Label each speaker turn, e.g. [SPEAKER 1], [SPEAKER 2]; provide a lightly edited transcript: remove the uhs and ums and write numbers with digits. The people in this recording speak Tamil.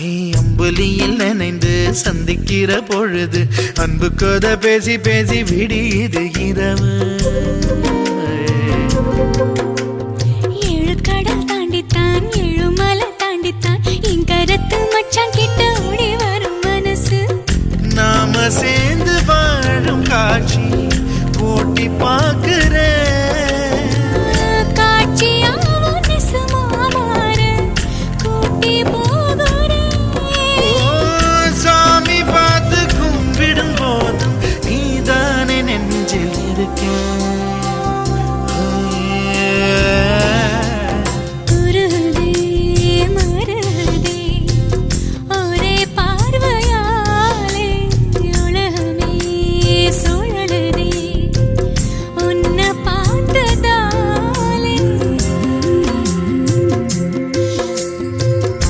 [SPEAKER 1] அம்புலியில் நினைந்து சந்திக்கிற பொழுது அன்பு கதை பேசி பேசி விடியுது இரவு.
[SPEAKER 2] ஏழு கடல் தாண்டித்தான் ஏழு மலை தாண்டித்தான் என் கருத்து மச்சான் கிட்ட ஓடி வரும் மனசு.
[SPEAKER 1] நாம சேர்ந்து வாழும் காட்சி போட்டி பார்க்கிறேன்.
[SPEAKER 2] காட்சியாவும் நெசமா மாற கூட்டி போ